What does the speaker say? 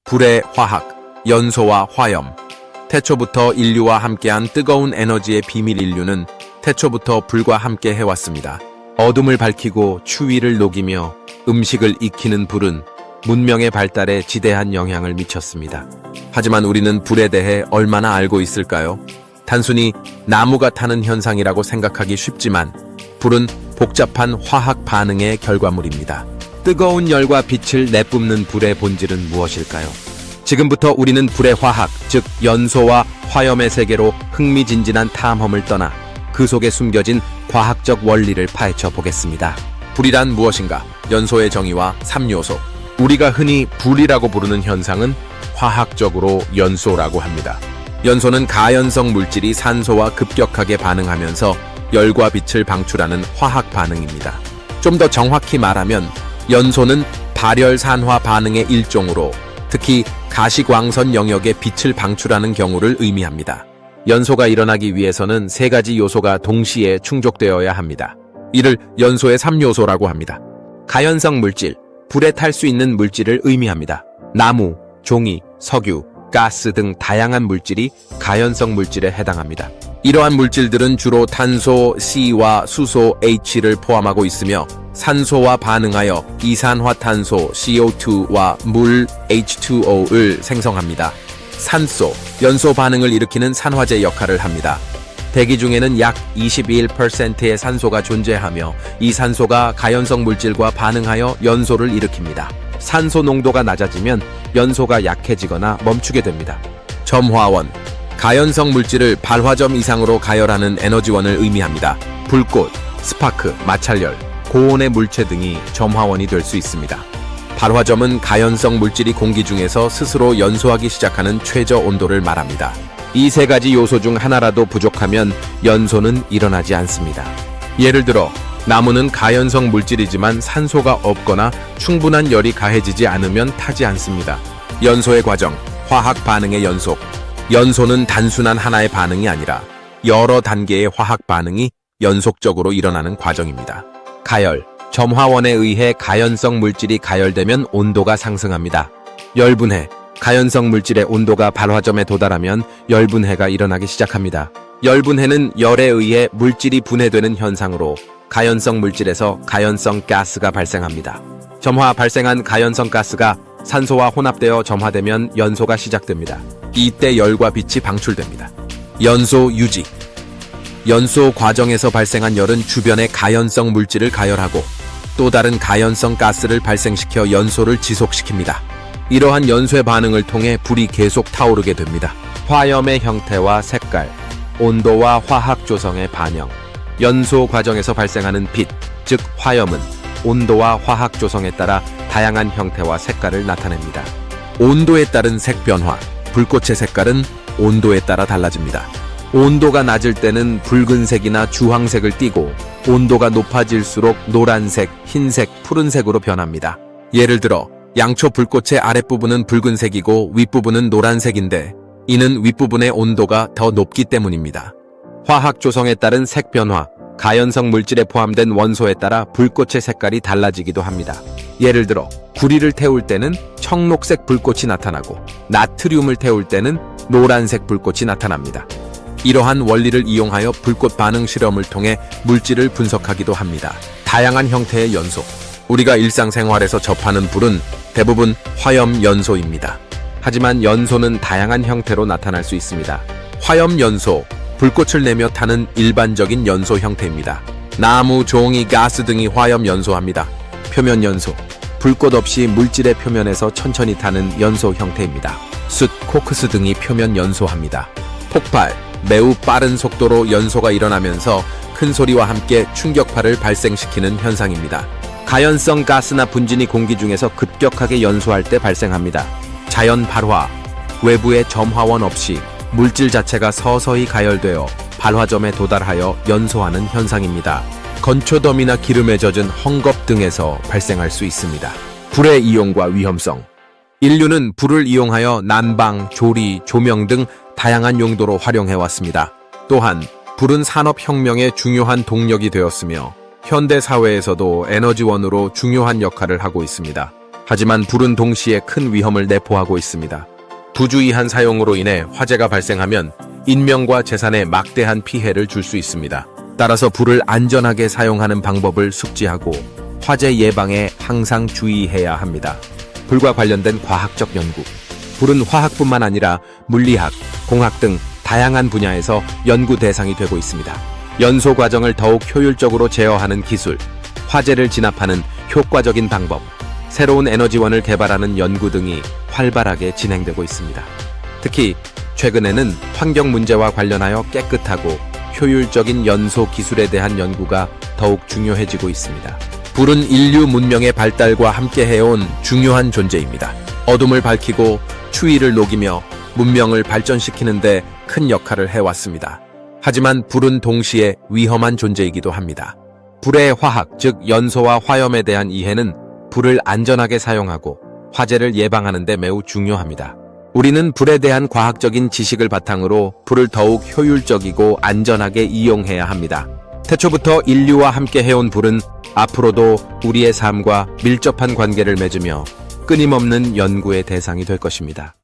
불의 화학, 연소와 화염. 태초부터 인류와 함께한 뜨거운 에너지의 비밀. 인류는 태초부터 불과 함께 해왔습니다. 어둠을 밝히고 추위를 녹이며 음식을 익히는 불은 문명의 발달에 지대한 영향을 미쳤습니다. 하지만 우리는 불에 대해 얼마나 알고 있을까요? 단순히 나무가 타는 현상이라고 생각하기 쉽지만 불은 복잡한 화학 반응의 결과물입니다. 뜨거운 열과 빛을 내뿜는 불의 본질은 무엇일까요? 지금부터 우리는 불의 화학, 즉 연소와 화염의 세계로 흥미진진한 탐험을 떠나 그 속에 숨겨진 과학적 원리를 파헤쳐 보겠습니다. 불이란 무엇인가? 연소의 정의와 3요소. 우리가 흔히 불이라고 부르는 현상은 화학적으로 연소라고 합니다. 연소는 가연성 물질이 산소와 급격하게 반응하면서 열과 빛을 방출하는 화학 반응입니다. 좀 더 정확히 말하면 연소는 발열산화 반응의 일종으로 특히 가시광선 영역에 빛을 방출하는 경우를 의미합니다. 연소가 일어나기 위해서는 세 가지 요소가 동시에 충족되어야 합니다. 이를 연소의 3요소라고 합니다. 가연성 물질, 불에 탈 수 있는 물질을 의미합니다. 나무, 종이, 석유, 가스 등 다양한 물질이 가연성 물질에 해당합니다. 이러한 물질들은 주로 탄소 C와 수소 H를 포함하고 있으며 산소와 반응하여 이산화탄소 CO2와 물 H2O를 생성합니다. 산소, 연소 반응을 일으키는 산화제 역할을 합니다. 대기 중에는 약 21%의 산소가 존재하며 이 산소가 가연성 물질과 반응하여 연소를 일으킵니다. 산소 농도가 낮아지면 연소가 약해지거나 멈추게 됩니다. 점화원, 가연성 물질을 발화점 이상으로 가열하는 에너지원을 의미합니다. 불꽃, 스파크, 마찰열, 고온의 물체 등이 점화원이 될 수 있습니다. 발화점은 가연성 물질이 공기 중에서 스스로 연소하기 시작하는 최저 온도를 말합니다. 이 세 가지 요소 중 하나라도 부족하면 연소는 일어나지 않습니다. 예를 들어 나무는 가연성 물질이지만 산소가 없거나 충분한 열이 가해지지 않으면 타지 않습니다. 연소의 과정, 화학 반응의 연속. 연소는 단순한 하나의 반응이 아니라 여러 단계의 화학 반응이 연속적으로 일어나는 과정입니다. 가열, 점화원에 의해 가연성 물질이 가열되면 온도가 상승합니다. 열분해, 가연성 물질의 온도가 발화점에 도달하면 열분해가 일어나기 시작합니다. 열분해는 열에 의해 물질이 분해되는 현상으로 가연성 물질에서 가연성 가스가 발생합니다. 점화 발생한 가연성 가스가 산소와 혼합되어 점화되면 연소가 시작됩니다. 이때 열과 빛이 방출됩니다. 연소 유지. 연소 과정에서 발생한 열은 주변의 가연성 물질을 가열하고 또 다른 가연성 가스를 발생시켜 연소를 지속시킵니다. 이러한 연쇄 반응을 통해 불이 계속 타오르게 됩니다. 화염의 형태와 색깔, 온도와 화학 조성의 반영. 연소 과정에서 발생하는 빛, 즉 화염은 온도와 화학 조성에 따라 다양한 형태와 색깔을 나타냅니다. 온도에 따른 색 변화. 불꽃의 색깔은 온도에 따라 달라집니다. 온도가 낮을 때는 붉은색이나 주황색을 띠고 온도가 높아질수록 노란색, 흰색, 푸른색으로 변합니다. 예를 들어 양초 불꽃의 아랫부분은 붉은색이고 윗부분은 노란색인데 이는 윗부분의 온도가 더 높기 때문입니다. 화학 조성에 따른 색 변화, 가연성 물질에 포함된 원소에 따라 불꽃의 색깔이 달라지기도 합니다. 예를 들어 구리를 태울 때는 청록색 불꽃이 나타나고 나트륨을 태울 때는 노란색 불꽃이 나타납니다. 이러한 원리를 이용하여 불꽃 반응 실험을 통해 물질을 분석하기도 합니다. 다양한 형태의 연소. 우리가 일상생활에서 접하는 불은 대부분 화염 연소입니다. 하지만 연소는 다양한 형태로 나타날 수 있습니다. 화염 연소, 불꽃을 내며 타는 일반적인 연소 형태입니다. 나무, 종이, 가스 등이 화염 연소합니다. 표면 연소, 불꽃 없이 물질의 표면에서 천천히 타는 연소 형태입니다. 숯, 코크스 등이 표면 연소합니다. 폭발, 매우 빠른 속도로 연소가 일어나면서 큰 소리와 함께 충격파를 발생시키는 현상입니다. 가연성 가스나 분진이 공기 중에서 급격하게 연소할 때 발생합니다. 자연 발화, 외부의 점화원 없이 물질 자체가 서서히 가열되어 발화점에 도달하여 연소하는 현상입니다. 건초더미나 기름에 젖은 헝겊 등에서 발생할 수 있습니다. 불의 이용과 위험성. 인류는 불을 이용하여 난방, 조리, 조명 등 다양한 용도로 활용해왔습니다. 또한 불은 산업혁명의 중요한 동력이 되었으며 현대 사회에서도 에너지원으로 중요한 역할을 하고 있습니다. 하지만 불은 동시에 큰 위험을 내포하고 있습니다. 부주의한 사용으로 인해 화재가 발생하면 인명과 재산에 막대한 피해를 줄 수 있습니다. 따라서 불을 안전하게 사용하는 방법을 숙지하고 화재 예방에 항상 주의해야 합니다. 불과 관련된 과학적 연구. 불은 화학뿐만 아니라 물리학, 공학 등 다양한 분야에서 연구 대상이 되고 있습니다. 연소 과정을 더욱 효율적으로 제어하는 기술, 화재를 진압하는 효과적인 방법, 새로운 에너지원을 개발하는 연구 등이 활발하게 진행되고 있습니다. 특히 최근에는 환경 문제와 관련하여 깨끗하고 효율적인 연소 기술에 대한 연구가 더욱 중요해지고 있습니다. 불은 인류 문명의 발달과 함께 해온 중요한 존재입니다. 어둠을 밝히고 추위를 녹이며 문명을 발전시키는 데 큰 역할을 해왔습니다. 하지만 불은 동시에 위험한 존재이기도 합니다. 불의 화학, 즉 연소와 화염에 대한 이해는 불을 안전하게 사용하고 화재를 예방하는 데 매우 중요합니다. 우리는 불에 대한 과학적인 지식을 바탕으로 불을 더욱 효율적이고 안전하게 이용해야 합니다. 태초부터 인류와 함께 해온 불은 앞으로도 우리의 삶과 밀접한 관계를 맺으며 끊임없는 연구의 대상이 될 것입니다.